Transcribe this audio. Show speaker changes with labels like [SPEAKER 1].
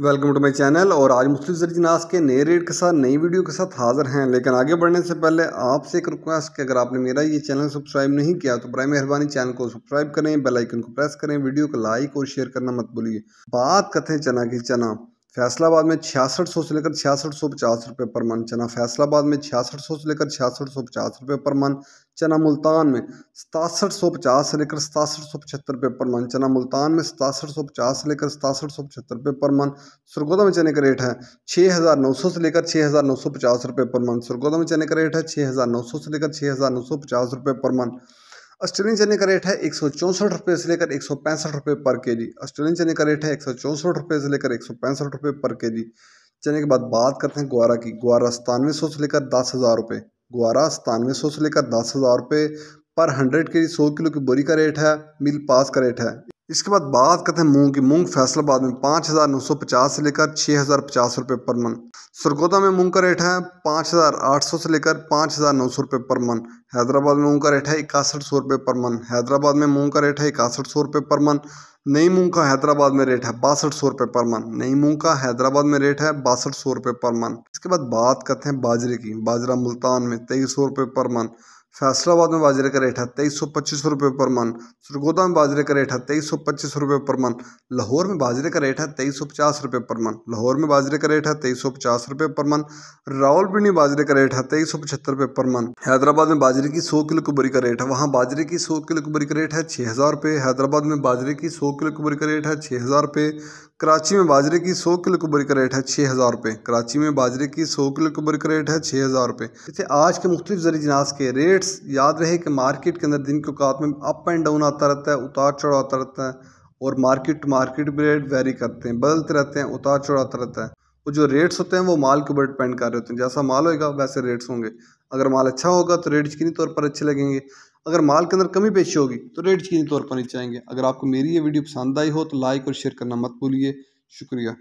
[SPEAKER 1] Welcome to my channel. और आज मुख्तलिफ ज़रिए के नए रेट के साथ नई वीडियो के साथ हाजिर हैं। लेकिन आगे बढ़ने से पहले आपसे एक रिक्वेस्ट कि अगर आपने मेरा ये चैनल सब्सक्राइब नहीं किया तो बराए मेहरबानी चैनल को सब्सक्राइब करें, बेल आइकन को प्रेस करें, वीडियो को लाइक और शेयर करना मत भूलिए। बात करते हैं चना की। चना फैसलाबाद में 6600 से लेकर 6650 रुपये पर मन। चना फैसलाबाद में 6600 से लेकर 6650 रुपये पर मन। चना मुल्तान में 6750 से लेकर 6775 रुपये पर मन। चना मुल्तान में 6750 से लेकर 6775 रुपये पर मन। सरगोदा में चने का रेट है 6900 से लेकर 6950 रुपये पर मन। सरगोदा में चने का रेट है 6900 से लेकर 6950 रुपये पर मन। ऑस्ट्रेलियन चने का रेट है 164 रुपये से लेकर 165 रुपये पर केजी। ऑस्ट्रेलियन चने का रेट है 164 रुपये से लेकर 165 रुपये पर केजी। चने के बाद बात करते हैं ग्वारा की। ग्वारा 9700 से लेकर 10,000 रुपये। ग्वारा 9700 से लेकर 10,000 रुपये पर 100 के जी 100 किलो की बोरी का रेट है, मिल पास का रेट है। इसके बाद बात करते हैं मूंग की। मूंग फैसलाबाद में 5,950 से लेकर 6,050 रुपये पर मन। सरगोदा में मूंग का रेट है 5,800 से लेकर 5,900 रुपये पर मन। हैदराबाद में मूंग का रेट है 6100 रुपये पर मन। हैदराबाद में मूंग का रेट है 6100 रुपये पर मन। नई मूंग का हैदराबाद में रेट है 6200 रुपये पर मन। नई मूंग का हैदराबाद में रेट है 6200 रुपये पर मन। इसके बाद बात करते हैं बाजरे की। बाजरा मुल्तान में 2300 रुपये पर मन। फैसलाबाद में बाजरे का रेट है 2325 रुपये पर मन। सरगोदा में बाजरे का रेट है 2325 रुपये पर मन। लाहौर में बाजरे का रेट है 2350 रुपये पर मन। लाहौर में बाजरे का रेट है 2350 रुपये पर मन। रावलपिंडी बाजरे का रेट है 2375 रुपये पर मन। हैदराबाद में बाजरे की 100 किलो की बोरी का रेट है, वहाँ बाजरे की 100 किलो की बोरी का रेट है 6000 रुपये। हैदराबाद में बाजरे की 100 किलो की बोरी का रेट है 6000 रुपये। कराची में बाजरे की 100 किलो की बोरी का रेट है 6000 रुपये। कराची में बाजरे की 100 किलो की बोरी का रेट है 6000 रुपये। इससे आज के मुख्तलिफ ज़रिए जिनास के रेट्स याद रहे कि मार्केट के अंदर दिन के औकात में अप एंड डाउन आता रहता है, उतार चढ़ाव आता रहता है, और मार्केट टू मार्केट भी रेट वेरी करते हैं, बदलते रहते हैं, उतार चढ़ाव आता रहता है। वो जो रेट्स होते हैं वो माल के ऊपर डिपेंड कर रहे होते हैं। जैसा माल होगा वैसे रेट्स होंगे। अगर माल अच्छा होगा तो रेट यकीनी तौर पर अच्छे लगेंगे। अगर माल के अंदर कमी पेशी होगी तो रेट यकीनी तौर पर नीचे आएंगे। अगर आपको मेरी ये वीडियो पसंद आई हो तो लाइक और शेयर करना मत भूलिए। शुक्रिया।